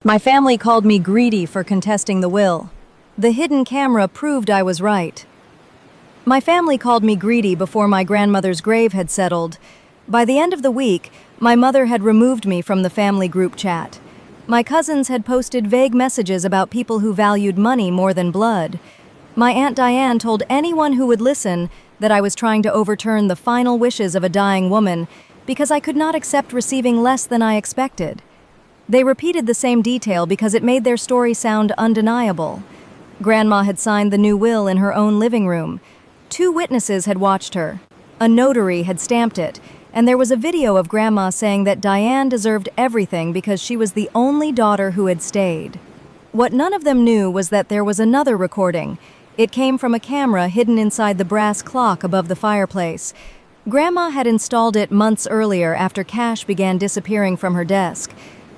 My family called me greedy for contesting the will. The hidden camera proved I was right. My family called me greedy before my grandmother's grave had settled. By the end of the week, my mother had removed me from the family group chat. My cousins had posted vague messages about people who valued money more than blood. My Aunt Diane told anyone who would listen that I was trying to overturn the final wishes of a dying woman because I could not accept receiving less than I expected. They repeated the same detail because it made their story sound undeniable. Grandma had signed the new will in her own living room. 2 witnesses had watched her. A notary had stamped it, and there was a video of Grandma saying that Diane deserved everything because she was the only daughter who had stayed. What none of them knew was that there was another recording. It came from a camera hidden inside the brass clock above the fireplace. Grandma had installed it months earlier after cash began disappearing from her desk.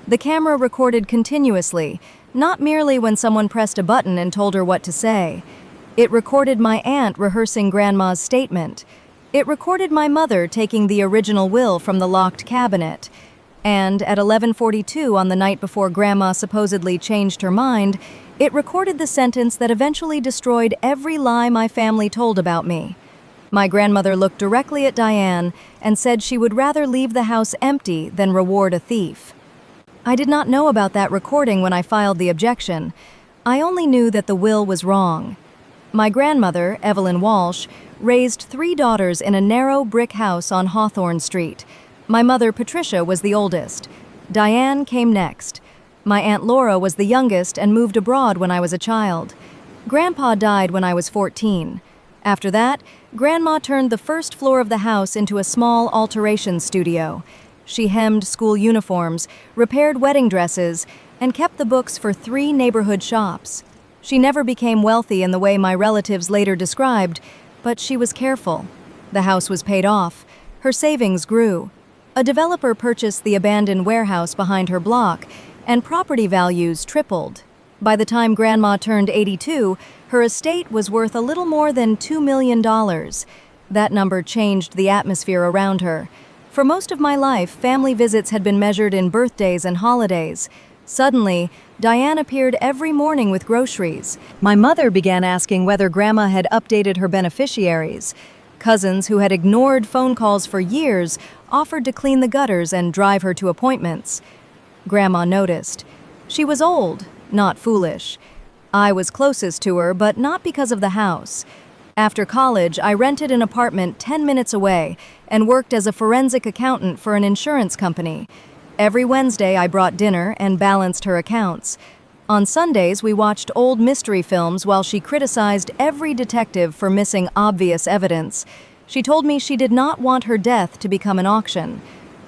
The camera recorded continuously, not merely when someone pressed a button and told her what to say. It recorded my aunt rehearsing Grandma's statement. It recorded my mother taking the original will from the locked cabinet. And at 11:42 on the night before Grandma supposedly changed her mind, it recorded the sentence that eventually destroyed every lie my family told about me. My grandmother looked directly at Diane and said she would rather leave the house empty than reward a thief. I did not know about that recording when I filed the objection. I only knew that the will was wrong. My grandmother, Evelyn Walsh, raised 3 daughters in a narrow brick house on Hawthorne Street. My mother, Patricia, was the oldest. Diane came next. My Aunt Laura was the youngest and moved abroad when I was a child. Grandpa died when I was 14. After that, Grandma turned the first floor of the house into a small alteration studio. She hemmed school uniforms, repaired wedding dresses, and kept the books for 3 neighborhood shops. She never became wealthy in the way my relatives later described, but she was careful. The house was paid off. Her savings grew. A developer purchased the abandoned warehouse behind her block, and property values tripled. By the time Grandma turned 82, her estate was worth a little more than $2 million. That number changed the atmosphere around her. For most of my life, family visits had been measured in birthdays and holidays. Suddenly, Diane appeared every morning with groceries. My mother began asking whether Grandma had updated her beneficiaries. Cousins who had ignored phone calls for years offered to clean the gutters and drive her to appointments. Grandma noticed. She was old, not foolish. I was closest to her, but not because of the house. After college, I rented an apartment 10 minutes away and worked as a forensic accountant for an insurance company. Every Wednesday, I brought dinner and balanced her accounts. On Sundays, we watched old mystery films while she criticized every detective for missing obvious evidence. She told me she did not want her death to become an auction.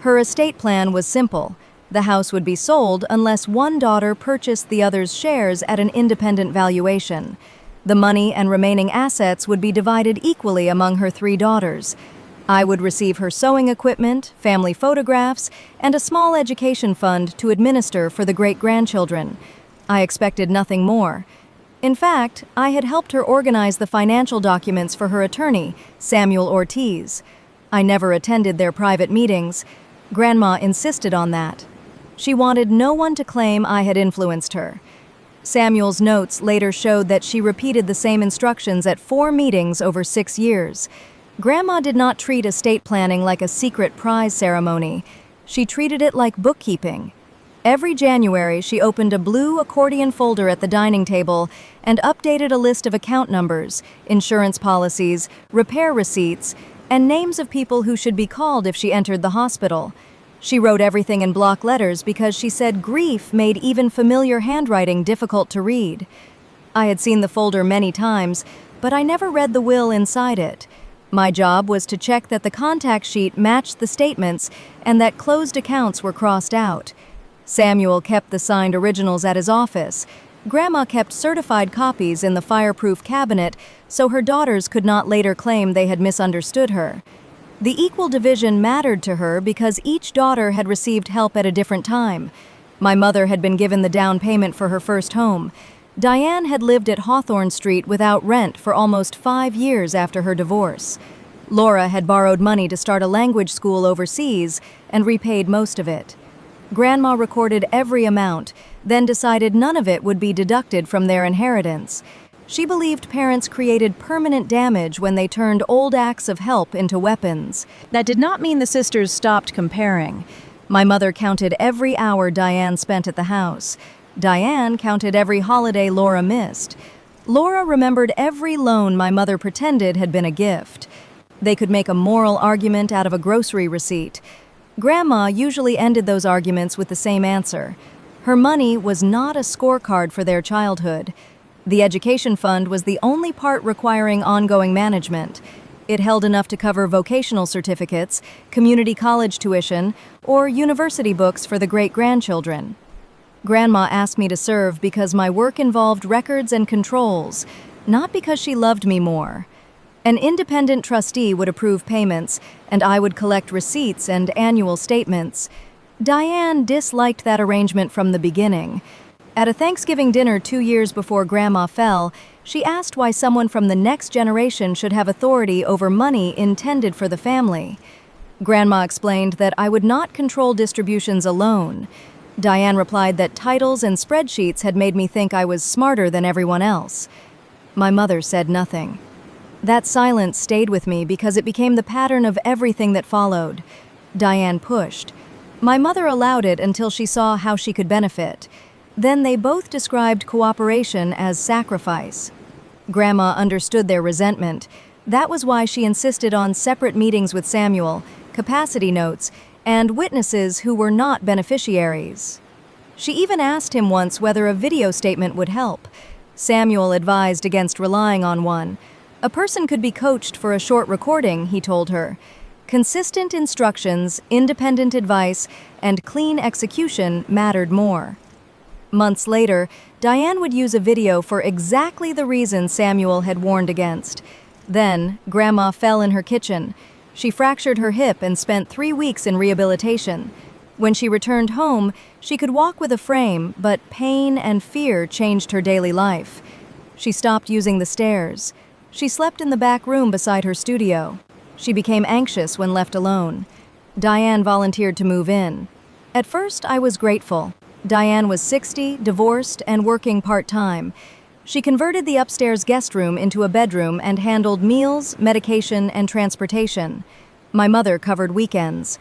Her estate plan was simple. The house would be sold unless one daughter purchased the other's shares at an independent valuation. The money and remaining assets would be divided equally among her 3 daughters. I would receive her sewing equipment, family photographs, and a small education fund to administer for the great-grandchildren. I expected nothing more. In fact, I had helped her organize the financial documents for her attorney, Samuel Ortiz. I never attended their private meetings. Grandma insisted on that. She wanted no one to claim I had influenced her. Samuel's notes later showed that she repeated the same instructions at 4 meetings over 6 years. Grandma did not treat estate planning like a secret prize ceremony. She treated it like bookkeeping. Every January, she opened a blue accordion folder at the dining table and updated a list of account numbers, insurance policies, repair receipts, and names of people who should be called if she entered the hospital. She wrote everything in block letters because she said grief made even familiar handwriting difficult to read. I had seen the folder many times, but I never read the will inside it. My job was to check that the contact sheet matched the statements and that closed accounts were crossed out. Samuel kept the signed originals at his office. Grandma kept certified copies in the fireproof cabinet so her daughters could not later claim they had misunderstood her. The equal division mattered to her because each daughter had received help at a different time. My mother had been given the down payment for her first home. Diane had lived at Hawthorne Street without rent for almost 5 years after her divorce. Laura had borrowed money to start a language school overseas and repaid most of it. Grandma recorded every amount, then decided none of it would be deducted from their inheritance. She believed parents created permanent damage when they turned old acts of help into weapons. That did not mean the sisters stopped comparing. My mother counted every hour Diane spent at the house. Diane counted every holiday Laura missed. Laura remembered every loan my mother pretended had been a gift. They could make a moral argument out of a grocery receipt. Grandma usually ended those arguments with the same answer. Her money was not a scorecard for their childhood. The education fund was the only part requiring ongoing management. It held enough to cover vocational certificates, community college tuition, or university books for the great-grandchildren. Grandma asked me to serve because my work involved records and controls, not because she loved me more. An independent trustee would approve payments, and I would collect receipts and annual statements. Diane disliked that arrangement from the beginning. At a Thanksgiving dinner 2 years before Grandma fell, she asked why someone from the next generation should have authority over money intended for the family. Grandma explained that I would not control distributions alone. Diane replied that titles and spreadsheets had made me think I was smarter than everyone else. My mother said nothing. That silence stayed with me because it became the pattern of everything that followed. Diane pushed. My mother allowed it until she saw how she could benefit. Then they both described cooperation as sacrifice. Grandma understood their resentment. That was why she insisted on separate meetings with Samuel, capacity notes, and witnesses who were not beneficiaries. She even asked him once whether a video statement would help. Samuel advised against relying on one. A person could be coached for a short recording, he told her. Consistent instructions, independent advice, and clean execution mattered more. Months later, Diane would use a video for exactly the reason Samuel had warned against. Then, Grandma fell in her kitchen. She fractured her hip and spent 3 weeks in rehabilitation. When she returned home, she could walk with a frame, but pain and fear changed her daily life. She stopped using the stairs. She slept in the back room beside her studio. She became anxious when left alone. Diane volunteered to move in. At first, I was grateful. Diane was 60, divorced, and working part-time. She converted the upstairs guest room into a bedroom and handled meals, medication, and transportation. My mother covered weekends.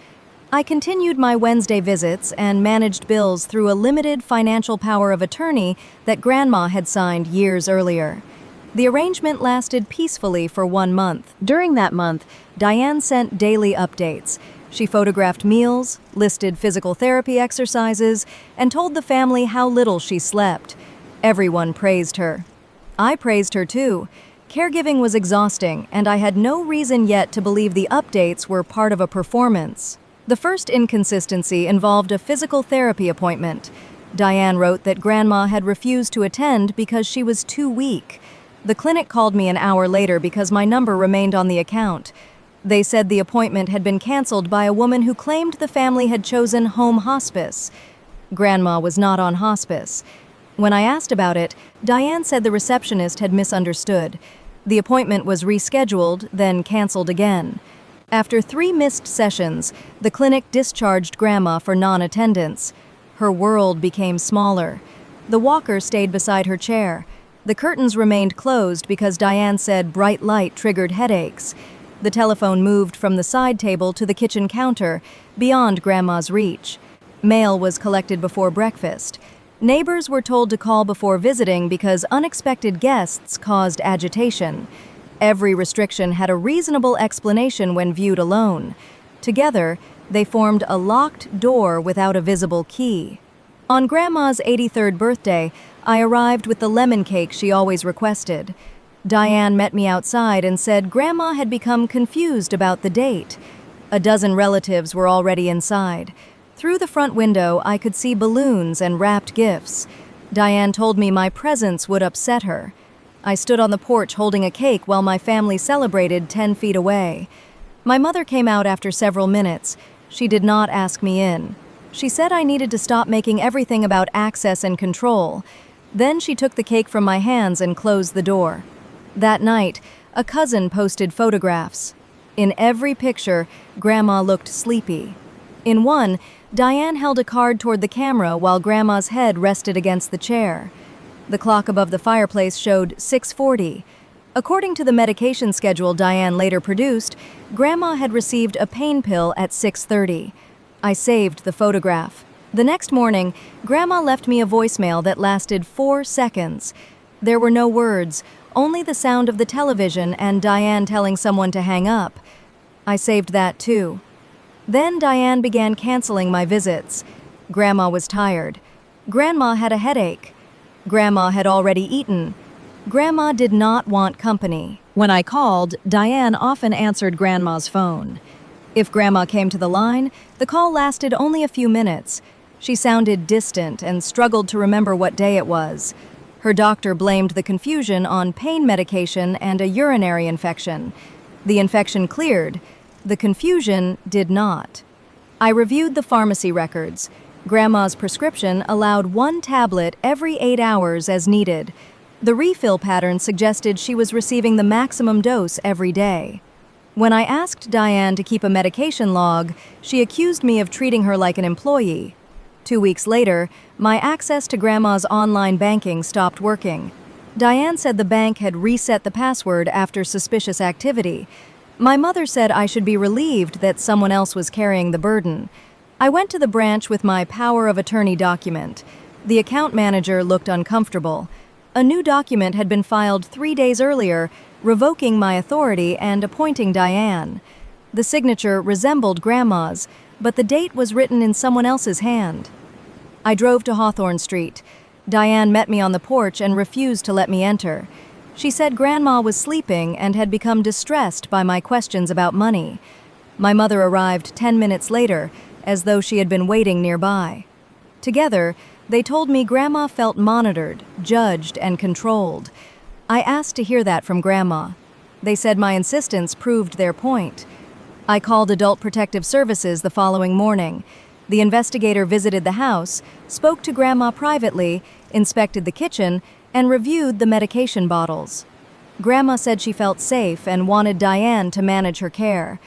I continued my Wednesday visits and managed bills through a limited financial power of attorney that Grandma had signed years earlier. The arrangement lasted peacefully for 1 month. During that month, Diane sent daily updates. She photographed meals, listed physical therapy exercises, and told the family how little she slept. Everyone praised her. I praised her too. Caregiving was exhausting, and I had no reason yet to believe the updates were part of a performance. The first inconsistency involved a physical therapy appointment. Diane wrote that Grandma had refused to attend because she was too weak. The clinic called me an hour later because my number remained on the account. They said the appointment had been canceled by a woman who claimed the family had chosen home hospice. Grandma was not on hospice. When I asked about it, Diane said the receptionist had misunderstood. The appointment was rescheduled, then canceled again. After 3 missed sessions, the clinic discharged Grandma for non-attendance. Her world became smaller. The walker stayed beside her chair. The curtains remained closed because Diane said bright light triggered headaches. The telephone moved from the side table to the kitchen counter, beyond Grandma's reach. Mail was collected before breakfast. Neighbors were told to call before visiting because unexpected guests caused agitation. Every restriction had a reasonable explanation when viewed alone. Together, they formed a locked door without a visible key. On Grandma's 83rd birthday, I arrived with the lemon cake she always requested. Diane met me outside and said Grandma had become confused about the date. A dozen relatives were already inside. Through the front window, I could see balloons and wrapped gifts. Diane told me my presence would upset her. I stood on the porch holding a cake while my family celebrated 10 feet away. My mother came out after several minutes. She did not ask me in. She said I needed to stop making everything about access and control. Then she took the cake from my hands and closed the door. That night, a cousin posted photographs. In every picture, Grandma looked sleepy. In one, Diane held a card toward the camera while Grandma's head rested against the chair. The clock above the fireplace showed 6:40. According to the medication schedule Diane later produced, Grandma had received a pain pill at 6:30. I saved the photograph. The next morning, Grandma left me a voicemail that lasted 4 seconds. There were no words, only the sound of the television and Diane telling someone to hang up. I saved that too. Then Diane began canceling my visits. Grandma was tired. Grandma had a headache. Grandma had already eaten. Grandma did not want company. When I called, Diane often answered Grandma's phone. If Grandma came to the line, the call lasted only a few minutes. She sounded distant and struggled to remember what day it was. Her doctor blamed the confusion on pain medication and a urinary infection. The infection cleared. The confusion did not. I reviewed the pharmacy records. Grandma's prescription allowed 1 tablet every 8 hours as needed. The refill pattern suggested she was receiving the maximum dose every day. When I asked Diane to keep a medication log, she accused me of treating her like an employee. 2 weeks later, my access to Grandma's online banking stopped working. Diane said the bank had reset the password after suspicious activity. My mother said I should be relieved that someone else was carrying the burden. I went to the branch with my power of attorney document. The account manager looked uncomfortable. A new document had been filed 3 days earlier, revoking my authority and appointing Diane. The signature resembled Grandma's, but the date was written in someone else's hand. I drove to Hawthorne Street. Diane met me on the porch and refused to let me enter. She said Grandma was sleeping and had become distressed by my questions about money. My mother arrived 10 minutes later, as though she had been waiting nearby. Together, they told me Grandma felt monitored, judged, and controlled. I asked to hear that from Grandma. They said my insistence proved their point. I called Adult Protective Services the following morning. The investigator visited the house, spoke to Grandma privately, inspected the kitchen, and reviewed the medication bottles. Grandma said she felt safe and wanted Diane to manage her care.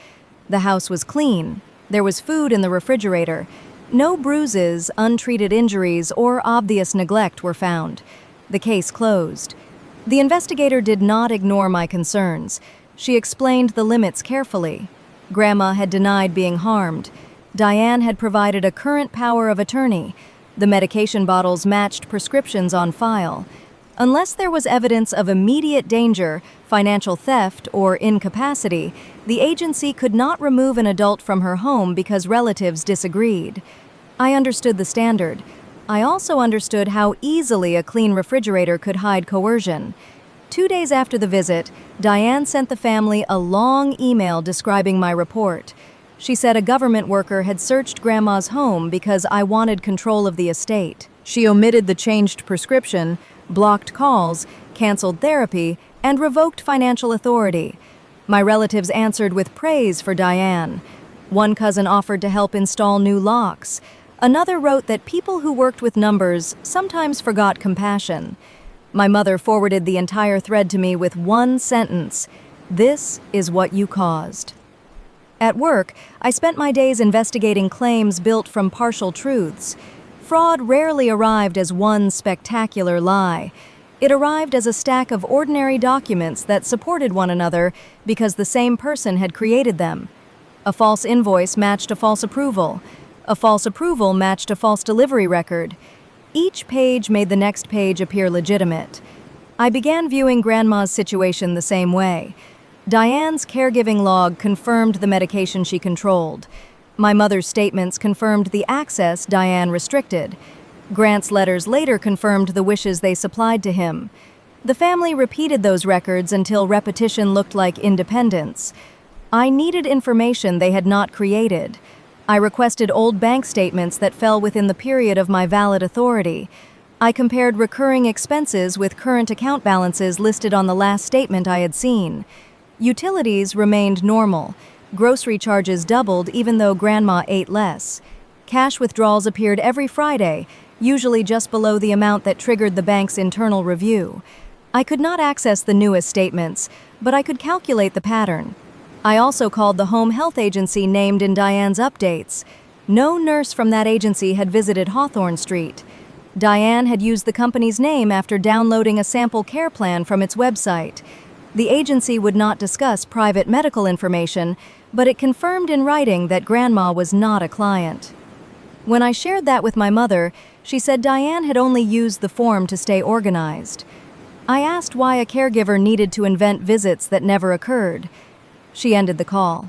The house was clean. There was food in the refrigerator. No bruises, untreated injuries, or obvious neglect were found. The case closed. The investigator did not ignore my concerns. She explained the limits carefully. Grandma had denied being harmed. Diane had provided a current power of attorney. The medication bottles matched prescriptions on file. Unless there was evidence of immediate danger, financial theft, or incapacity, the agency could not remove an adult from her home because relatives disagreed. I understood the standard. I also understood how easily a clean refrigerator could hide coercion. 2 days after the visit, Diane sent the family a long email describing my report. She said a government worker had searched Grandma's home because I wanted control of the estate. She omitted the changed prescription, blocked calls, canceled therapy, and revoked financial authority. My relatives answered with praise for Diane. One cousin offered to help install new locks. Another wrote that people who worked with numbers sometimes forgot compassion. My mother forwarded the entire thread to me with one sentence: "This is what you caused." At work, I spent my days investigating claims built from partial truths. Fraud rarely arrived as one spectacular lie. It arrived as a stack of ordinary documents that supported one another because the same person had created them. A false invoice matched a false approval. A false approval matched a false delivery record. Each page made the next page appear legitimate. I began viewing Grandma's situation the same way. Diane's caregiving log confirmed the medication she controlled. My mother's statements confirmed the access Diane restricted. Grant's letters later confirmed the wishes they supplied to him. The family repeated those records until repetition looked like independence. I needed information they had not created. I requested old bank statements that fell within the period of my valid authority. I compared recurring expenses with current account balances listed on the last statement I had seen. Utilities remained normal. Grocery charges doubled even though Grandma ate less. Cash withdrawals appeared every Friday, usually just below the amount that triggered the bank's internal review. I could not access the newest statements, but I could calculate the pattern. I also called the home health agency named in Diane's updates. No nurse from that agency had visited Hawthorne Street. Diane had used the company's name after downloading a sample care plan from its website. The agency would not discuss private medical information, but it confirmed in writing that Grandma was not a client. When I shared that with my mother, she said Diane had only used the form to stay organized. I asked why a caregiver needed to invent visits that never occurred. She ended the call.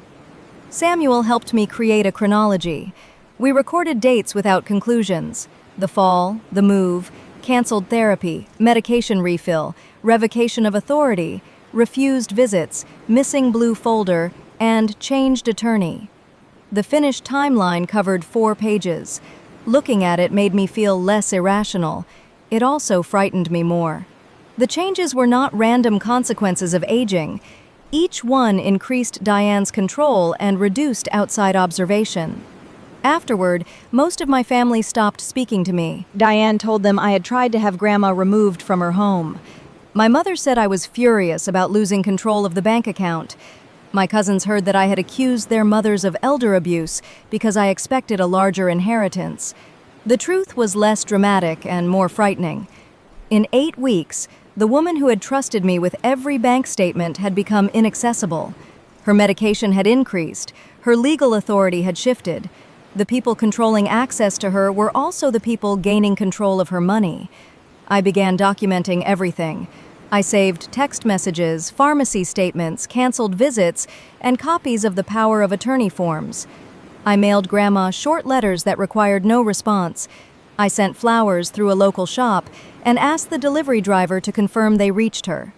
Samuel helped me create a chronology. We recorded dates without conclusions: the fall, the move, canceled therapy, medication refill, revocation of authority, refused visits, missing blue folder, and changed attorney. The finished timeline covered 4 pages. Looking at it made me feel less irrational. It also frightened me more. The changes were not random consequences of aging. Each one increased Diane's control and reduced outside observation. Afterward, most of my family stopped speaking to me. Diane told them I had tried to have Grandma removed from her home. My mother said I was furious about losing control of the bank account. My cousins heard that I had accused their mothers of elder abuse because I expected a larger inheritance. The truth was less dramatic and more frightening. In 8 weeks, the woman who had trusted me with every bank statement had become inaccessible. Her medication had increased. Her legal authority had shifted. The people controlling access to her were also the people gaining control of her money. I began documenting everything. I saved text messages, pharmacy statements, canceled visits, and copies of the power of attorney forms. I mailed Grandma short letters that required no response. I sent flowers through a local shop and asked the delivery driver to confirm they reached her.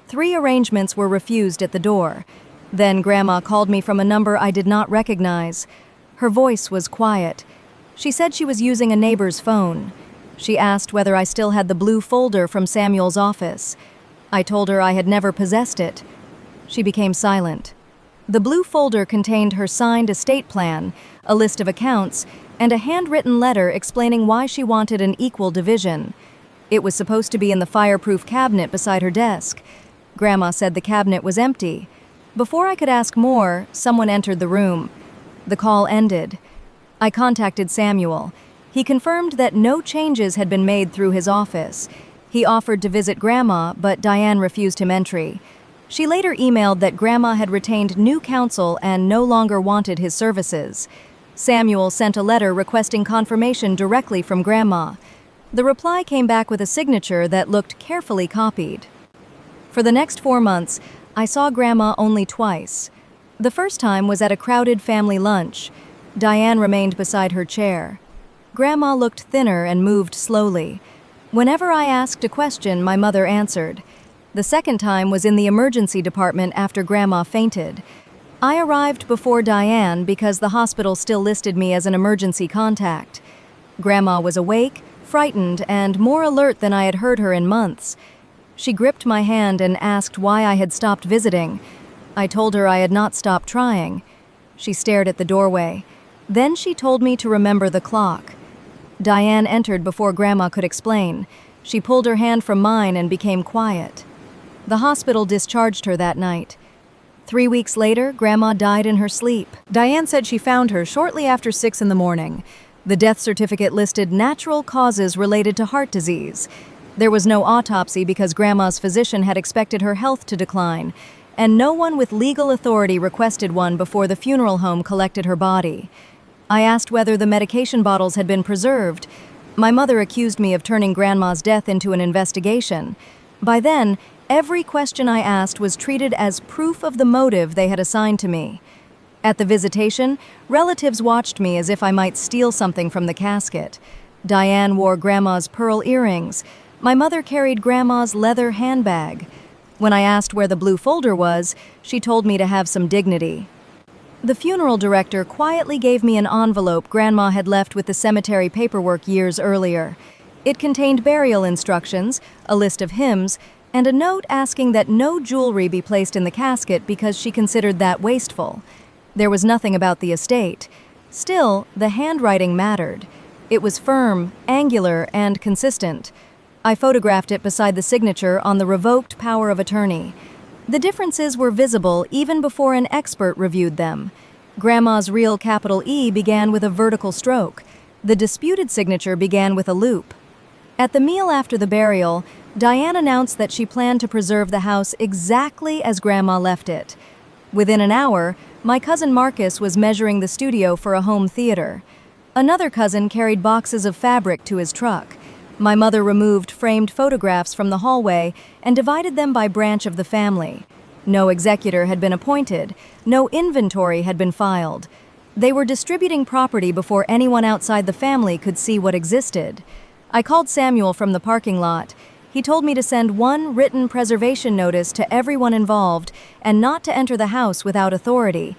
3 arrangements were refused at the door. Then Grandma called me from a number I did not recognize. Her voice was quiet. She said she was using a neighbor's phone. She asked whether I still had the blue folder from Samuel's office. I told her I had never possessed it. She became silent. The blue folder contained her signed estate plan, a list of accounts, and a handwritten letter explaining why she wanted an equal division. It was supposed to be in the fireproof cabinet beside her desk. Grandma said the cabinet was empty. Before I could ask more, someone entered the room. The call ended. I contacted Samuel. He confirmed that no changes had been made through his office. He offered to visit Grandma, but Diane refused him entry. She later emailed that Grandma had retained new counsel and no longer wanted his services. Samuel sent a letter requesting confirmation directly from Grandma. The reply came back with a signature that looked carefully copied. For the next 4 months, I saw Grandma only twice. The first time was at a crowded family lunch. Diane remained beside her chair. Grandma looked thinner and moved slowly. Whenever I asked a question, my mother answered. The second time was in the emergency department after Grandma fainted. I arrived before Diane because the hospital still listed me as an emergency contact. Grandma was awake, frightened, and more alert than I had heard her in months. She gripped my hand and asked why I had stopped visiting. I told her I had not stopped trying. She stared at the doorway. Then she told me to remember the clock. Diane entered before Grandma could explain. She pulled her hand from mine and became quiet. The hospital discharged her that night. 3 weeks later, Grandma died in her sleep. Diane said she found her shortly after 6 in the morning. The death certificate listed natural causes related to heart disease. There was no autopsy because Grandma's physician had expected her health to decline, and no one with legal authority requested one before the funeral home collected her body. I asked whether the medication bottles had been preserved. My mother accused me of turning Grandma's death into an investigation. By then, every question I asked was treated as proof of the motive they had assigned to me. At the visitation, relatives watched me as if I might steal something from the casket. Diane wore Grandma's pearl earrings. My mother carried Grandma's leather handbag. When I asked where the blue folder was, she told me to have some dignity. The funeral director quietly gave me an envelope Grandma had left with the cemetery paperwork years earlier. It contained burial instructions, a list of hymns, and a note asking that no jewelry be placed in the casket because she considered that wasteful. There was nothing about the estate. Still, the handwriting mattered. It was firm, angular, and consistent. I photographed it beside the signature on the revoked power of attorney. The differences were visible even before an expert reviewed them. Grandma's real capital E began with a vertical stroke. The disputed signature began with a loop. At the meal after the burial, Diane announced that she planned to preserve the house exactly as Grandma left it. Within an hour, my cousin Marcus was measuring the studio for a home theater. Another cousin carried boxes of fabric to his truck. My mother removed framed photographs from the hallway and divided them by branch of the family. No executor had been appointed. No inventory had been filed. They were distributing property before anyone outside the family could see what existed. I called Samuel from the parking lot. He told me to send one written preservation notice to everyone involved and not to enter the house without authority.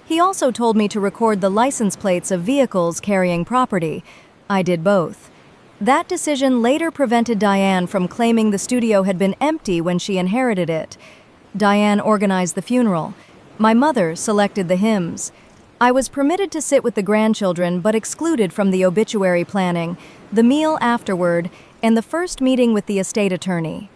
He also told me to record the license plates of vehicles carrying property. I did both. That decision later prevented Diane from claiming the studio had been empty when she inherited it. Diane organized the funeral. My mother selected the hymns. I was permitted to sit with the grandchildren but excluded from the obituary planning, the meal afterward, and the first meeting with the estate attorney.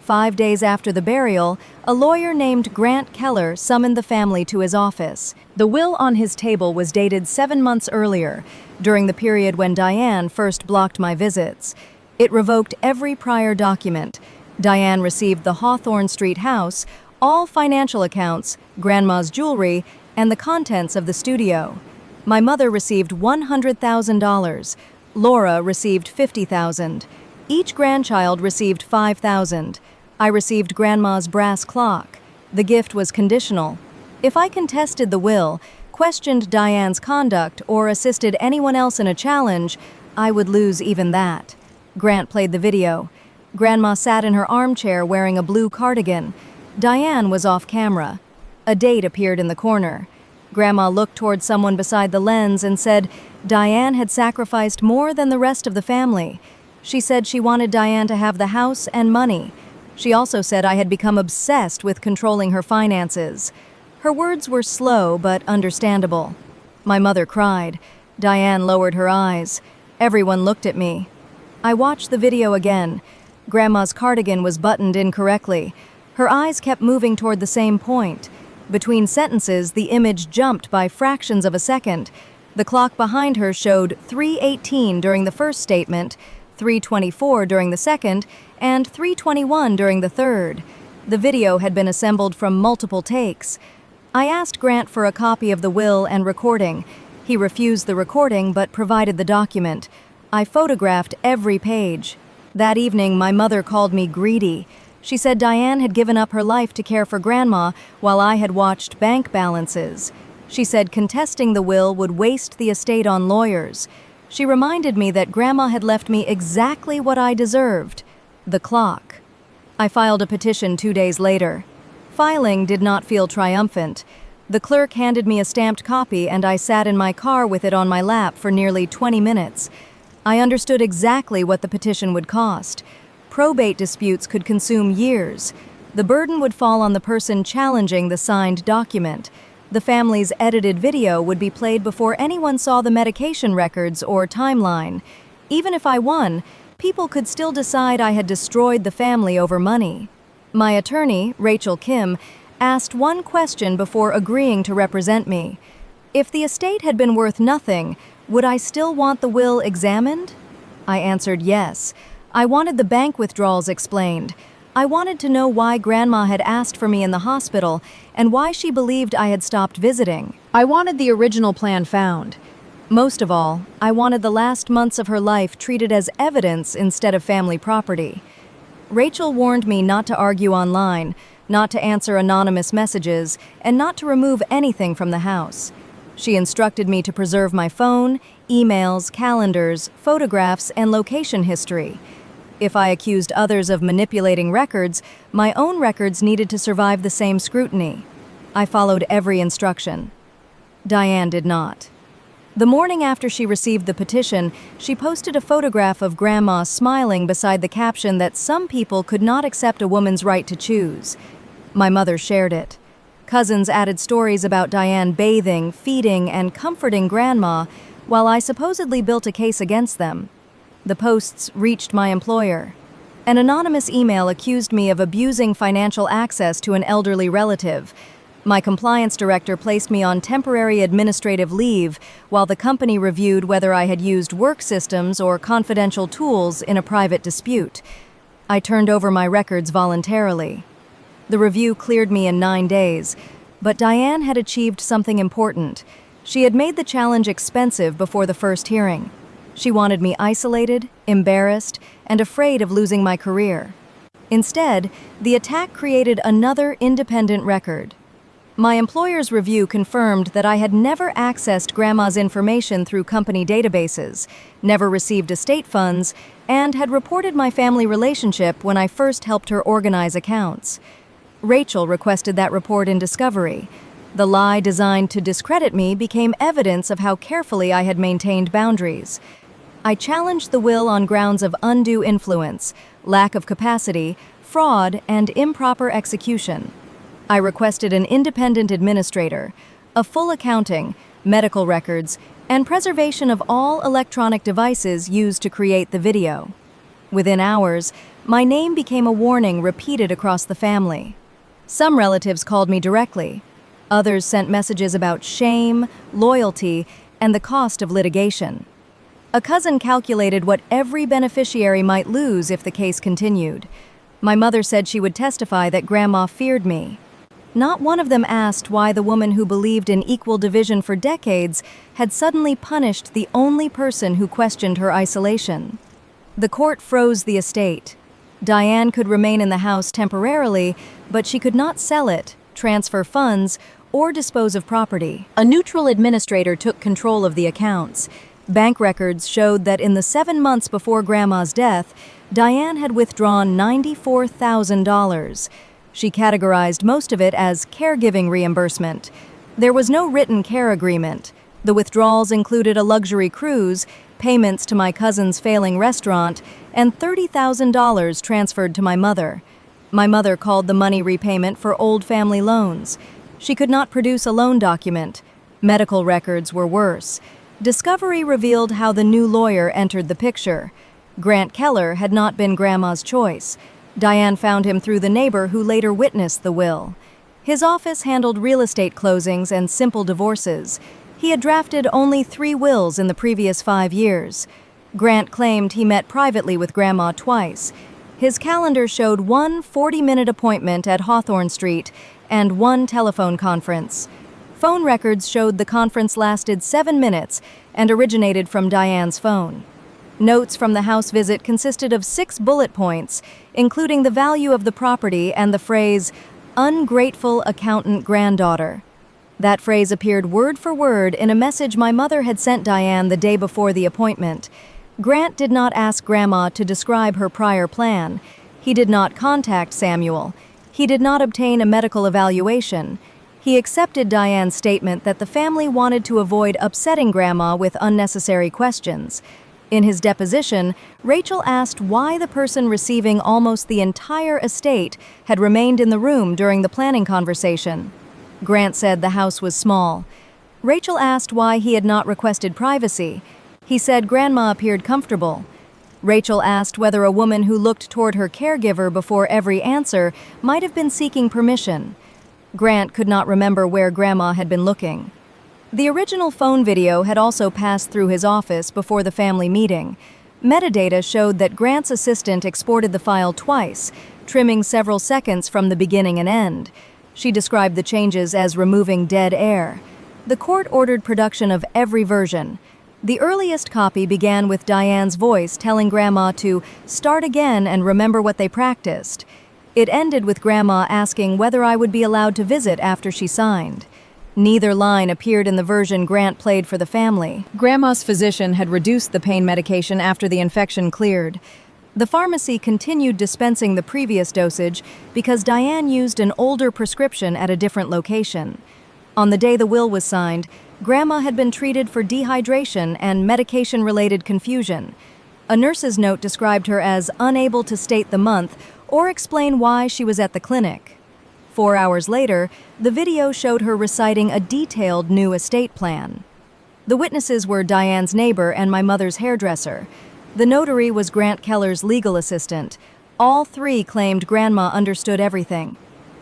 5 days after the burial, a lawyer named Grant Keller summoned the family to his office. The will on his table was dated 7 months earlier, during the period when Diane first blocked my visits. It revoked every prior document. Diane received the Hawthorne Street house, all financial accounts, Grandma's jewelry, and the contents of the studio. My mother received $100,000. Laura received $50,000. Each grandchild received $5,000. I received Grandma's brass clock. The gift was conditional. If I contested the will, questioned Diane's conduct, or assisted anyone else in a challenge, I would lose even that. Grant played the video. Grandma sat in her armchair wearing a blue cardigan. Diane was off camera. A date appeared in the corner. Grandma looked toward someone beside the lens and said Diane had sacrificed more than the rest of the family. She said she wanted Diane to have the house and money. She also said I had become obsessed with controlling her finances. Her words were slow but understandable. My mother cried. Diane lowered her eyes. Everyone looked at me. I watched the video again. Grandma's cardigan was buttoned incorrectly. Her eyes kept moving toward the same point. Between sentences, the image jumped by fractions of a second. The clock behind her showed 3:18 during the first statement, 3:24 during the second, and 3:21 during the third. The video had been assembled from multiple takes. I asked Grant for a copy of the will and recording. He refused the recording but provided the document. I photographed every page. That evening, my mother called me greedy. She said Diane had given up her life to care for Grandma while I had watched bank balances. She said contesting the will would waste the estate on lawyers. She reminded me that Grandma had left me exactly what I deserved, the clock. I filed a petition 2 days later. Filing did not feel triumphant. The clerk handed me a stamped copy and I sat in my car with it on my lap for nearly 20 minutes. I understood exactly what the petition would cost. Probate disputes could consume years. The burden would fall on the person challenging the signed document. The family's edited video would be played before anyone saw the medication records or timeline. Even if I won, people could still decide I had destroyed the family over money. My attorney, Rachel Kim, asked one question before agreeing to represent me. If the estate had been worth nothing, would I still want the will examined? I answered yes. I wanted the bank withdrawals explained. I wanted to know why Grandma had asked for me in the hospital and why she believed I had stopped visiting. I wanted the original plan found. Most of all, I wanted the last months of her life treated as evidence instead of family property. Rachel warned me not to argue online, not to answer anonymous messages, and not to remove anything from the house. She instructed me to preserve my phone, emails, calendars, photographs, and location history. If I accused others of manipulating records, my own records needed to survive the same scrutiny. I followed every instruction. Diane did not. The morning after she received the petition, she posted a photograph of Grandma smiling beside the caption that some people could not accept a woman's right to choose. My mother shared it. Cousins added stories about Diane bathing, feeding, and comforting Grandma, while I supposedly built a case against them. The posts reached my employer. An anonymous email accused me of abusing financial access to an elderly relative. My compliance director placed me on temporary administrative leave while the company reviewed whether I had used work systems or confidential tools in a private dispute. I turned over my records voluntarily. The review cleared me in 9 days, but Diane had achieved something important. She had made the challenge expensive before the first hearing. She wanted me isolated, embarrassed, and afraid of losing my career. Instead, the attack created another independent record. My employer's review confirmed that I had never accessed Grandma's information through company databases, never received estate funds, and had reported my family relationship when I first helped her organize accounts. Rachel requested that report in discovery. The lie designed to discredit me became evidence of how carefully I had maintained boundaries. I challenged the will on grounds of undue influence, lack of capacity, fraud, and improper execution. I requested an independent administrator, a full accounting, medical records, and preservation of all electronic devices used to create the video. Within hours, my name became a warning repeated across the family. Some relatives called me directly. Others sent messages about shame, loyalty, and the cost of litigation. A cousin calculated what every beneficiary might lose if the case continued. My mother said she would testify that Grandma feared me. Not one of them asked why the woman who believed in equal division for decades had suddenly punished the only person who questioned her isolation. The court froze the estate. Diane could remain in the house temporarily, but she could not sell it, transfer funds, or dispose of property. A neutral administrator took control of the accounts. Bank records showed that in the 7 months before Grandma's death, Diane had withdrawn $94,000. She categorized most of it as caregiving reimbursement. There was no written care agreement. The withdrawals included a luxury cruise, payments to my cousin's failing restaurant, and $30,000 transferred to my mother. My mother called the money repayment for old family loans. She could not produce a loan document. Medical records were worse. Discovery revealed how the new lawyer entered the picture. Grant Keller had not been Grandma's choice. Diane found him through the neighbor who later witnessed the will. His office handled real estate closings and simple divorces. He had drafted only 3 wills in the previous 5 years. Grant claimed he met privately with Grandma twice. His calendar showed one 40-minute appointment at Hawthorne Street and 1 telephone conference. Phone records showed the conference lasted 7 minutes and originated from Diane's phone. Notes from the house visit consisted of 6 bullet points, including the value of the property and the phrase, "ungrateful accountant granddaughter." That phrase appeared word for word in a message my mother had sent Diane the day before the appointment. Grant did not ask Grandma to describe her prior plan. He did not contact Samuel. He did not obtain a medical evaluation. He accepted Diane's statement that the family wanted to avoid upsetting Grandma with unnecessary questions. In his deposition, Rachel asked why the person receiving almost the entire estate had remained in the room during the planning conversation. Grant said the house was small. Rachel asked why he had not requested privacy. He said Grandma appeared comfortable. Rachel asked whether a woman who looked toward her caregiver before every answer might have been seeking permission. Grant could not remember where Grandma had been looking. The original phone video had also passed through his office before the family meeting. Metadata showed that Grant's assistant exported the file twice, trimming several seconds from the beginning and end. She described the changes as removing dead air. The court ordered production of every version. The earliest copy began with Diane's voice telling Grandma to start again and remember what they practiced. It ended with Grandma asking whether I would be allowed to visit after she signed. Neither line appeared in the version Grant played for the family. Grandma's physician had reduced the pain medication after the infection cleared. The pharmacy continued dispensing the previous dosage because Diane used an older prescription at a different location. On the day the will was signed, Grandma had been treated for dehydration and medication-related confusion. A nurse's note described her as unable to state the month or explain why she was at the clinic. 4 hours later, the video showed her reciting a detailed new estate plan. The witnesses were Diane's neighbor and my mother's hairdresser. The notary was Grant Keller's legal assistant. All 3 claimed Grandma understood everything.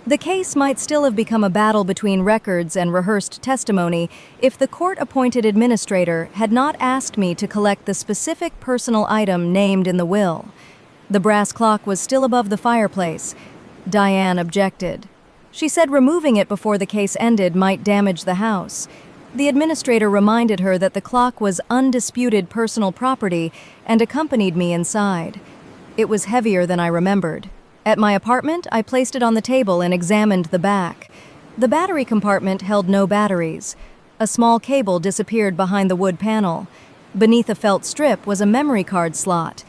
The case might still have become a battle between records and rehearsed testimony if the court-appointed administrator had not asked me to collect the specific personal item named in the will. The brass clock was still above the fireplace. Diane objected. She said removing it before the case ended might damage the house. The administrator reminded her that the clock was undisputed personal property and accompanied me inside. It was heavier than I remembered. At my apartment, I placed it on the table and examined the back. The battery compartment held no batteries. A small cable disappeared behind the wood panel. Beneath a felt strip was a memory card slot.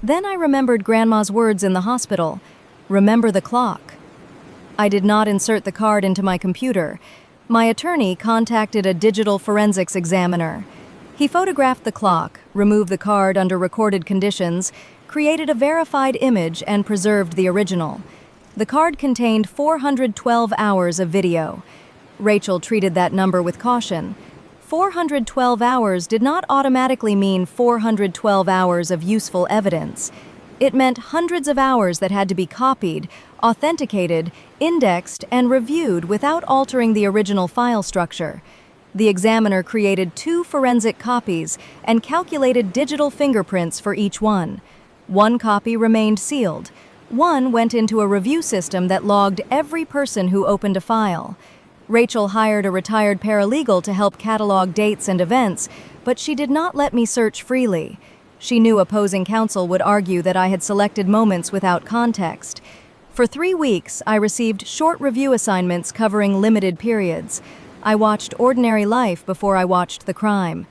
Then I remembered Grandma's words in the hospital. Remember the clock. I did not insert the card into my computer. My attorney contacted a digital forensics examiner. He photographed the clock, removed the card under recorded conditions, created a verified image, and preserved the original. The card contained 412 hours of video. Rachel treated that number with caution. 412 hours did not automatically mean 412 hours of useful evidence. It meant hundreds of hours that had to be copied, authenticated, indexed, and reviewed without altering the original file structure. The examiner created 2 forensic copies and calculated digital fingerprints for each one. One copy remained sealed. One went into a review system that logged every person who opened a file. Rachel hired a retired paralegal to help catalog dates and events, but she did not let me search freely. She knew opposing counsel would argue that I had selected moments without context. For 3 weeks, I received short review assignments covering limited periods. I watched ordinary life before I watched the crime.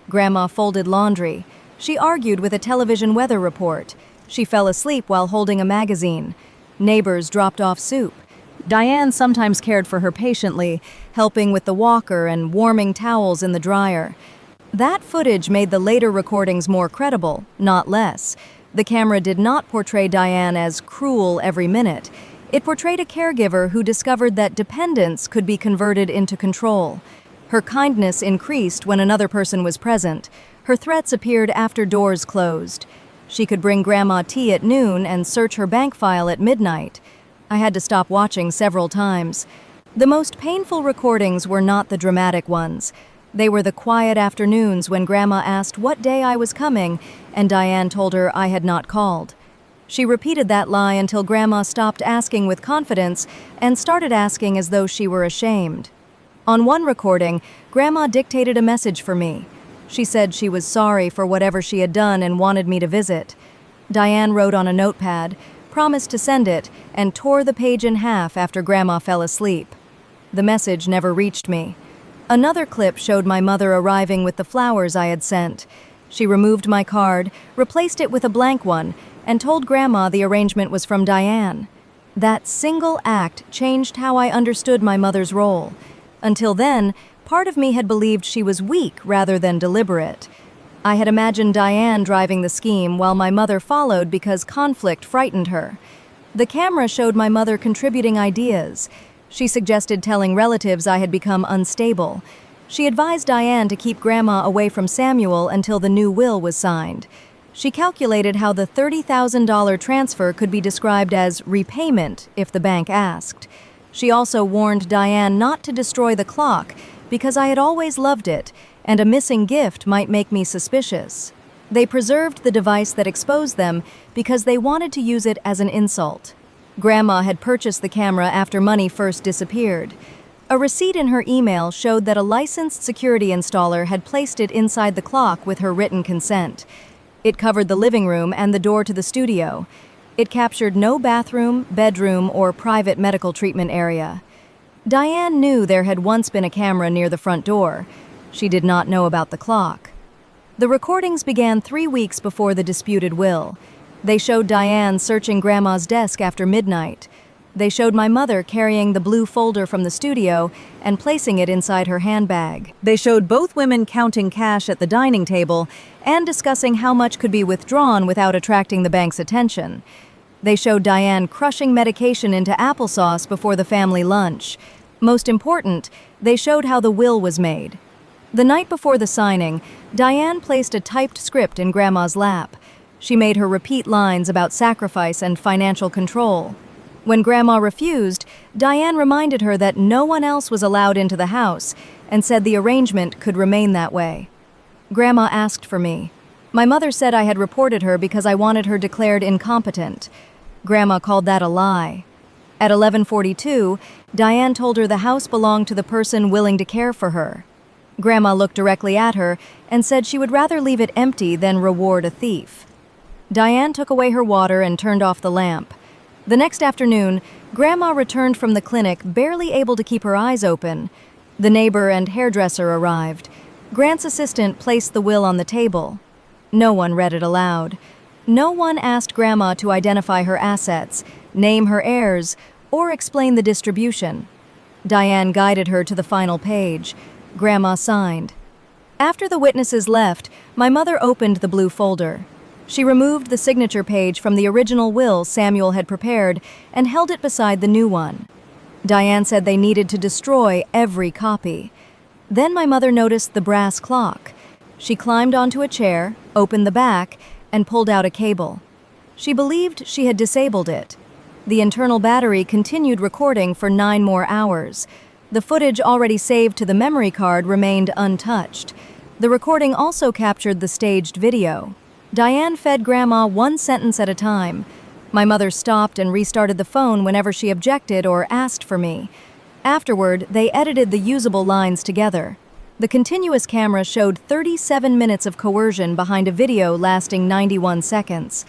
Grandma folded laundry. She argued with a television weather report. She fell asleep while holding a magazine. Neighbors dropped off soup. Diane sometimes cared for her patiently, helping with the walker and warming towels in the dryer. That footage made the later recordings more credible, not less. The camera did not portray Diane as cruel every minute. It portrayed a caregiver who discovered that dependence could be converted into control. Her kindness increased when another person was present. Her threats appeared after doors closed. She could bring Grandma tea at noon and search her bank file at midnight. I had to stop watching several times. The most painful recordings were not the dramatic ones. They were the quiet afternoons when Grandma asked what day I was coming, and Diane told her I had not called. She repeated that lie until Grandma stopped asking with confidence and started asking as though she were ashamed. On one recording, Grandma dictated a message for me. She said she was sorry for whatever she had done and wanted me to visit. Diane wrote on a notepad, promised to send it, and tore the page in half after Grandma fell asleep. The message never reached me. Another clip showed my mother arriving with the flowers I had sent. She removed my card, replaced it with a blank one, and told Grandma the arrangement was from Diane. That single act changed how I understood my mother's role. Until then, part of me had believed she was weak rather than deliberate. I had imagined Diane driving the scheme while my mother followed because conflict frightened her. The camera showed my mother contributing ideas. She suggested telling relatives I had become unstable. She advised Diane to keep Grandma away from Samuel until the new will was signed. She calculated how the $30,000 transfer could be described as repayment if the bank asked. She also warned Diane not to destroy the clock because I had always loved it, and a missing gift might make me suspicious. They preserved the device that exposed them because they wanted to use it as an insult. Grandma had purchased the camera after money first disappeared. A receipt in her email showed that a licensed security installer had placed it inside the clock with her written consent. It covered the living room and the door to the studio. It captured no bathroom, bedroom, or private medical treatment area. Diane knew there had once been a camera near the front door. She did not know about the clock. The recordings began 3 weeks before the disputed will. They showed Diane searching Grandma's desk after midnight. They showed my mother carrying the blue folder from the studio and placing it inside her handbag. They showed both women counting cash at the dining table and discussing how much could be withdrawn without attracting the bank's attention. They showed Diane crushing medication into applesauce before the family lunch. Most important, they showed how the will was made. The night before the signing, Diane placed a typed script in Grandma's lap. She made her repeat lines about sacrifice and financial control. When Grandma refused, Diane reminded her that no one else was allowed into the house and said the arrangement could remain that way. Grandma asked for me. My mother said I had reported her because I wanted her declared incompetent. Grandma called that a lie. At 11:42, Diane told her the house belonged to the person willing to care for her. Grandma looked directly at her and said she would rather leave it empty than reward a thief. Diane took away her water and turned off the lamp. The next afternoon, Grandma returned from the clinic barely able to keep her eyes open. The neighbor and hairdresser arrived. Grant's assistant placed the will on the table. No one read it aloud. No one asked Grandma to identify her assets, name her heirs, or explain the distribution. Diane guided her to the final page. Grandma signed. After the witnesses left, my mother opened the blue folder. She removed the signature page from the original will Samuel had prepared and held it beside the new one. Diane said they needed to destroy every copy. Then my mother noticed the brass clock. She climbed onto a chair, opened the back, and pulled out a cable. She believed she had disabled it. The internal battery continued recording for 9 more hours. The footage already saved to the memory card remained untouched. The recording also captured the staged video. Diane fed Grandma one sentence at a time. My mother stopped and restarted the phone whenever she objected or asked for me. Afterward, they edited the usable lines together. The continuous camera showed 37 minutes of coercion behind a video lasting 91 seconds.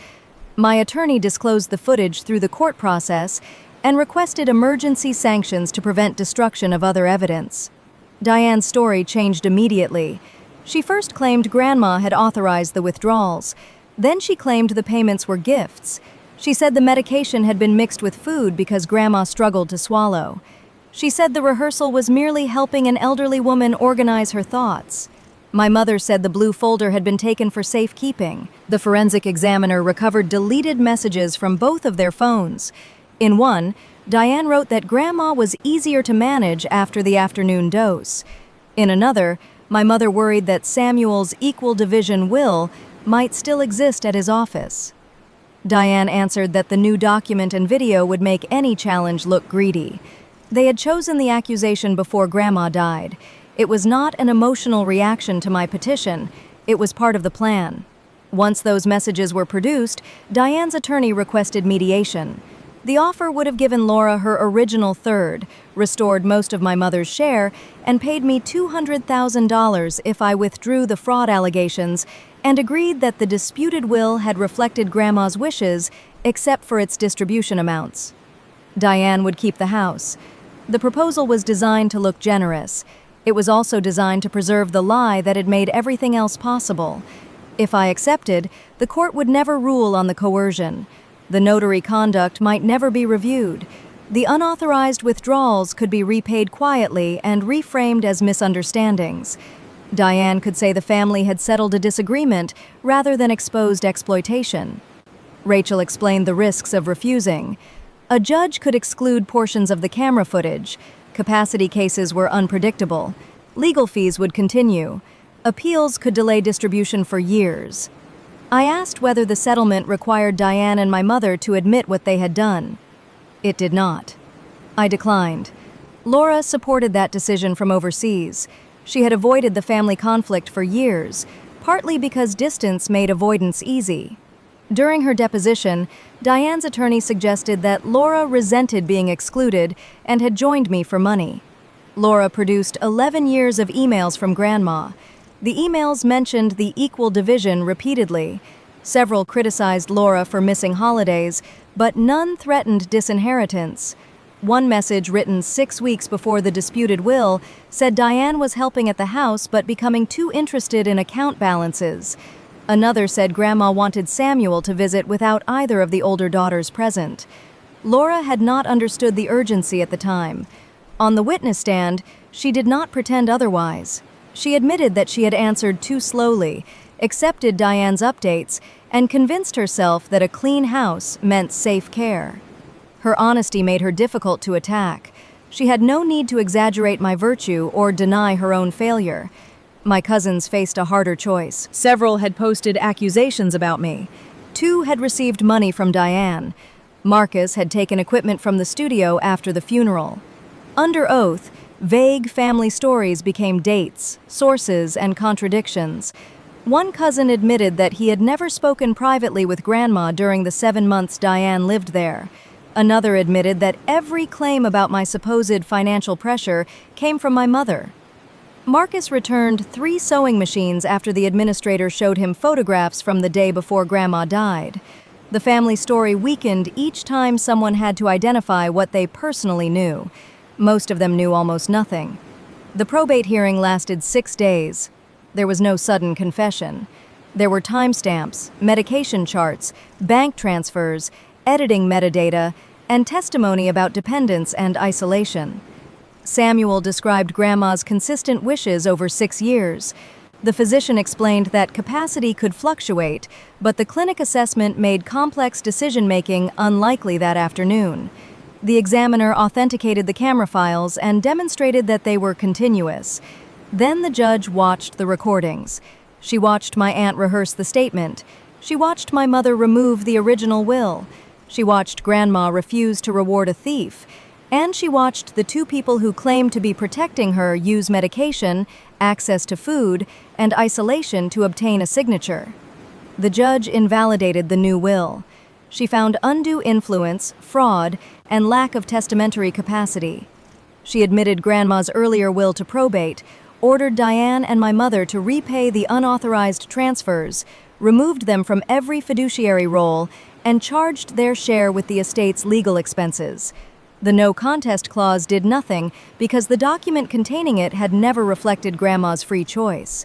My attorney disclosed the footage through the court process and requested emergency sanctions to prevent destruction of other evidence. Diane's story changed immediately. She first claimed Grandma had authorized the withdrawals. Then she claimed the payments were gifts. She said the medication had been mixed with food because Grandma struggled to swallow. She said the rehearsal was merely helping an elderly woman organize her thoughts. My mother said the blue folder had been taken for safekeeping. The forensic examiner recovered deleted messages from both of their phones. In one, Diane wrote that Grandma was easier to manage after the afternoon dose. In another, my mother worried that Samuel's equal division will might still exist at his office. Diane answered that the new document and video would make any challenge look greedy. They had chosen the accusation before Grandma died. It was not an emotional reaction to my petition. It was part of the plan. Once those messages were produced, Diane's attorney requested mediation. The offer would have given Laura her original third, restored most of my mother's share, and paid me $200,000 if I withdrew the fraud allegations and agreed that the disputed will had reflected Grandma's wishes except for its distribution amounts. Diane would keep the house. The proposal was designed to look generous. It was also designed to preserve the lie that had made everything else possible. If I accepted, the court would never rule on the coercion. The notary conduct might never be reviewed. The unauthorized withdrawals could be repaid quietly and reframed as misunderstandings. Diane could say the family had settled a disagreement rather than exposed exploitation. Rachel explained the risks of refusing. A judge could exclude portions of the camera footage. Capacity cases were unpredictable. Legal fees would continue. Appeals could delay distribution for years. I asked whether the settlement required Diane and my mother to admit what they had done. It did not. I declined. Laura supported that decision from overseas. She had avoided the family conflict for years, partly because distance made avoidance easy. During her deposition, Diane's attorney suggested that Laura resented being excluded and had joined me for money. Laura produced 11 years of emails from Grandma. The emails mentioned the equal division repeatedly. Several criticized Laura for missing holidays, but none threatened disinheritance. One message written 6 weeks before the disputed will said Diane was helping at the house but becoming too interested in account balances. Another said Grandma wanted Samuel to visit without either of the older daughters present. Laura had not understood the urgency at the time. On the witness stand, she did not pretend otherwise. She admitted that she had answered too slowly, accepted Diane's updates, and convinced herself that a clean house meant safe care. Her honesty made her difficult to attack. She had no need to exaggerate my virtue or deny her own failure. My cousins faced a harder choice. Several had posted accusations about me. 2 had received money from Diane. Marcus had taken equipment from the studio after the funeral. Under oath, vague family stories became dates, sources, and contradictions. One cousin admitted that he had never spoken privately with Grandma during the 7 months Diane lived there. Another admitted that every claim about my supposed financial pressure came from my mother. Marcus returned 3 sewing machines after the administrator showed him photographs from the day before Grandma died. The family story weakened each time someone had to identify what they personally knew. Most of them knew almost nothing. The probate hearing lasted 6 days. There was no sudden confession. There were timestamps, medication charts, bank transfers, editing metadata, and testimony about dependence and isolation. Samuel described Grandma's consistent wishes over 6 years. The physician explained that capacity could fluctuate, but the clinic assessment made complex decision-making unlikely that afternoon. The examiner authenticated the camera files and demonstrated that they were continuous. Then the judge watched the recordings. She watched my aunt rehearse the statement. She watched my mother remove the original will. She watched Grandma refuse to reward a thief. And she watched the 2 people who claimed to be protecting her use medication, access to food, and isolation to obtain a signature. The judge invalidated the new will. She found undue influence, fraud, and lack of testamentary capacity. She admitted Grandma's earlier will to probate, ordered Diane and my mother to repay the unauthorized transfers, removed them from every fiduciary role, and charged their share with the estate's legal expenses. The no contest clause did nothing because the document containing it had never reflected Grandma's free choice.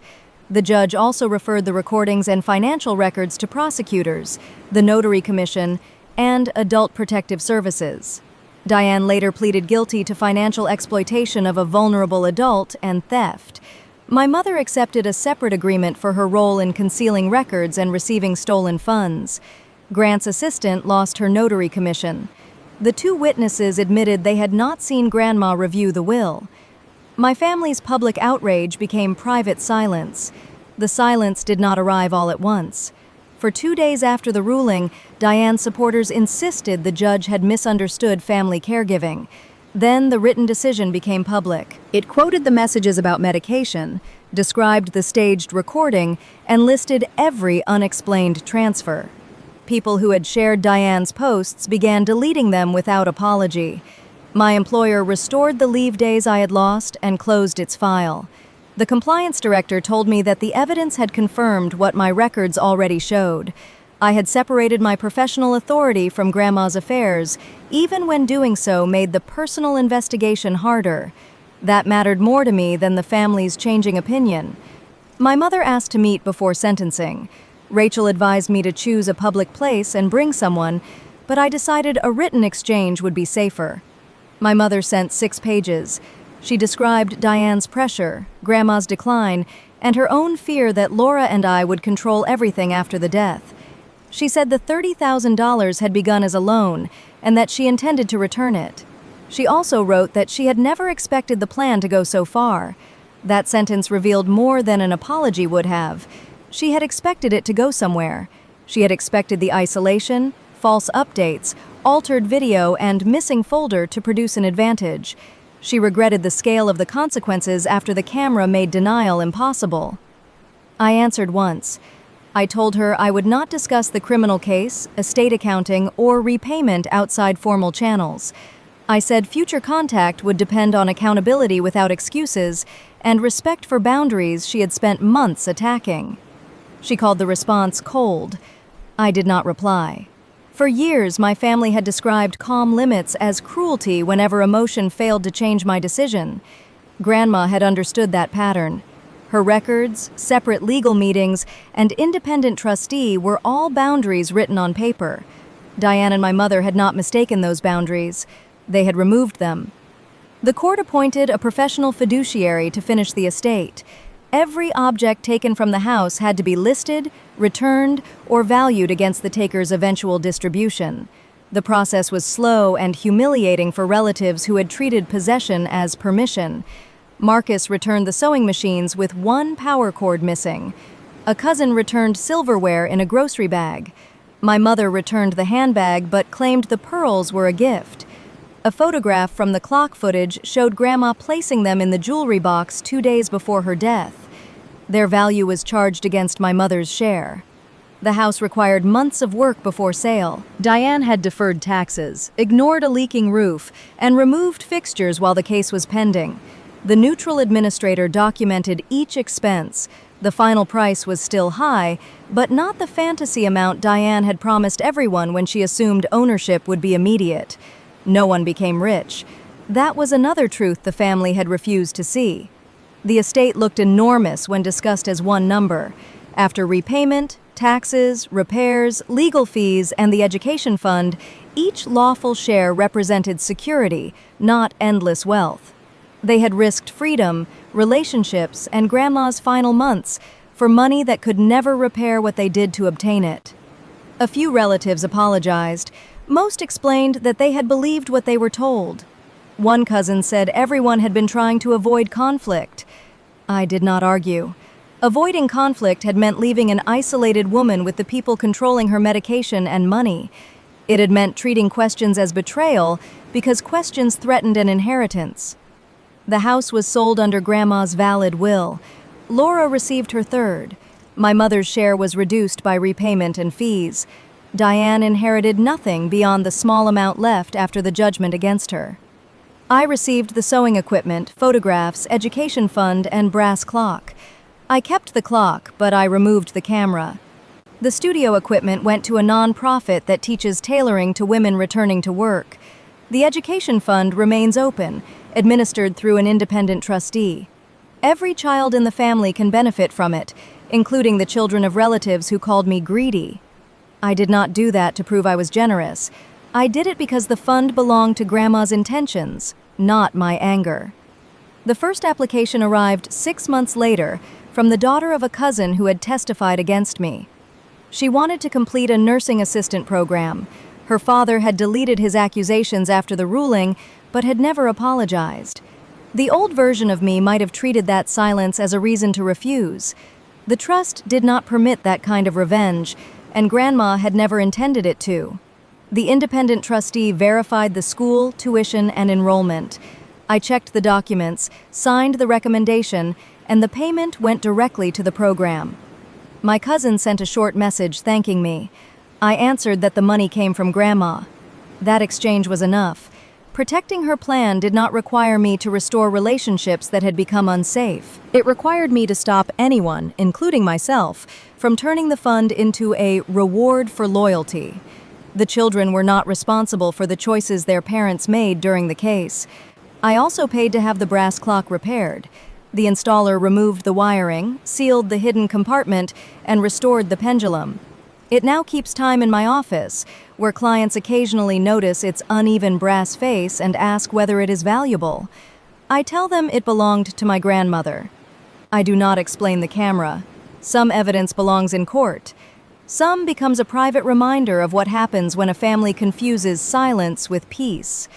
The judge also referred the recordings and financial records to prosecutors, the Notary Commission, and Adult Protective Services. Diane later pleaded guilty to financial exploitation of a vulnerable adult and theft. My mother accepted a separate agreement for her role in concealing records and receiving stolen funds. Grant's assistant lost her notary commission. The 2 witnesses admitted they had not seen Grandma review the will. My family's public outrage became private silence. The silence did not arrive all at once. For 2 days after the ruling, Diane's supporters insisted the judge had misunderstood family caregiving. Then the written decision became public. It quoted the messages about medication, described the staged recording, and listed every unexplained transfer. People who had shared Diane's posts began deleting them without apology. My employer restored the leave days I had lost and closed its file. The compliance director told me that the evidence had confirmed what my records already showed. I had separated my professional authority from Grandma's affairs, even when doing so made the personal investigation harder. That mattered more to me than the family's changing opinion. My mother asked to meet before sentencing. Rachel advised me to choose a public place and bring someone, but I decided a written exchange would be safer. My mother sent 6 pages. She described Diane's pressure, Grandma's decline, and her own fear that Laura and I would control everything after the death. She said the $30,000 had begun as a loan and that she intended to return it. She also wrote that she had never expected the plan to go so far. That sentence revealed more than an apology would have. She had expected it to go somewhere. She had expected the isolation, false updates, altered video, and missing folder to produce an advantage. She regretted the scale of the consequences after the camera made denial impossible. I answered once. I told her I would not discuss the criminal case, estate accounting, or repayment outside formal channels. I said future contact would depend on accountability without excuses and respect for boundaries she had spent months attacking. She called the response cold. I did not reply. For years, my family had described calm limits as cruelty whenever emotion failed to change my decision. Grandma had understood that pattern. Her records, separate legal meetings, and independent trustee were all boundaries written on paper. Diane and my mother had not mistaken those boundaries. They had removed them. The court appointed a professional fiduciary to finish the estate. Every object taken from the house had to be listed, returned, or valued against the taker's eventual distribution. The process was slow and humiliating for relatives who had treated possession as permission. Marcus returned the sewing machines with one power cord missing. A cousin returned silverware in a grocery bag. My mother returned the handbag but claimed the pearls were a gift. A photograph from the clock footage showed Grandma placing them in the jewelry box 2 days before her death. Their value was charged against my mother's share. The house required months of work before sale. Diane had deferred taxes, ignored a leaking roof, and removed fixtures while the case was pending. The neutral administrator documented each expense. The final price was still high, but not the fantasy amount Diane had promised everyone when she assumed ownership would be immediate. No one became rich. That was another truth the family had refused to see. The estate looked enormous when discussed as one number. After repayment, taxes, repairs, legal fees, and the education fund, each lawful share represented security, not endless wealth. They had risked freedom, relationships, and Grandma's final months for money that could never repair what they did to obtain it. A few relatives apologized. Most explained that they had believed what they were told. One cousin said everyone had been trying to avoid conflict. I did not argue. Avoiding conflict had meant leaving an isolated woman with the people controlling her medication and money. It had meant treating questions as betrayal because questions threatened an inheritance. The house was sold under Grandma's valid will. Laura received her third. My mother's share was reduced by repayment and fees. Diane inherited nothing beyond the small amount left after the judgment against her. I received the sewing equipment, photographs, education fund, and brass clock. I kept the clock, but I removed the camera. The studio equipment went to a non-profit that teaches tailoring to women returning to work. The education fund remains open, administered through an independent trustee. Every child in the family can benefit from it, including the children of relatives who called me greedy. I did not do that to prove I was generous. I did it because the fund belonged to Grandma's intentions, not my anger. The first application arrived 6 months later from the daughter of a cousin who had testified against me. She wanted to complete a nursing assistant program. Her father had deleted his accusations after the ruling, but had never apologized. The old version of me might have treated that silence as a reason to refuse. The trust did not permit that kind of revenge, and Grandma had never intended it to. The independent trustee verified the school, tuition, and enrollment. I checked the documents, signed the recommendation, and the payment went directly to the program. My cousin sent a short message thanking me. I answered that the money came from Grandma. That exchange was enough. Protecting her plan did not require me to restore relationships that had become unsafe. It required me to stop anyone, including myself, from turning the fund into a reward for loyalty. The children were not responsible for the choices their parents made during the case. I also paid to have the brass clock repaired. The installer removed the wiring, sealed the hidden compartment, and restored the pendulum. It now keeps time in my office, where clients occasionally notice its uneven brass face and ask whether it is valuable. I tell them it belonged to my grandmother. I do not explain the camera. Some evidence belongs in court. Some becomes a private reminder of what happens when a family confuses silence with peace.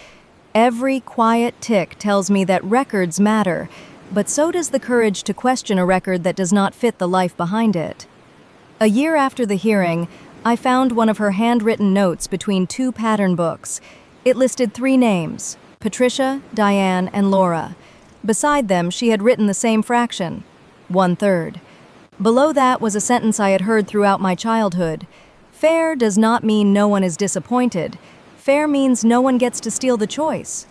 Every quiet tick tells me that records matter, but so does the courage to question a record that does not fit the life behind it. A year after the hearing, I found one of her handwritten notes between 2 pattern books. It listed 3 names: Patricia, Diane, and Laura. Beside them, she had written the same fraction, 1/3. Below that was a sentence I had heard throughout my childhood. Fair does not mean no one is disappointed. Fair means no one gets to steal the choice.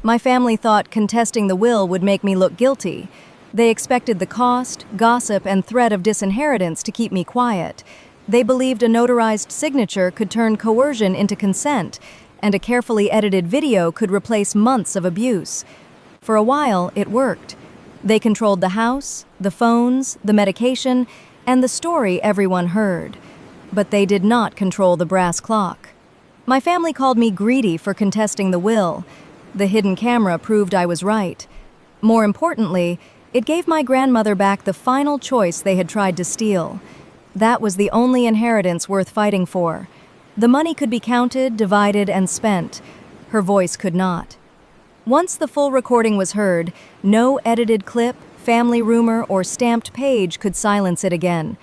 My family thought contesting the will would make me look guilty. They expected the cost, gossip, and threat of disinheritance to keep me quiet. They believed a notarized signature could turn coercion into consent, and a carefully edited video could replace months of abuse. For a while, it worked. They controlled the house, the phones, the medication, and the story everyone heard. But they did not control the brass clock. My family called me greedy for contesting the will. The hidden camera proved I was right. More importantly, it gave my grandmother back the final choice they had tried to steal. That was the only inheritance worth fighting for. The money could be counted, divided, and spent. Her voice could not. Once the full recording was heard, no edited clip, family rumor, or stamped page could silence it again.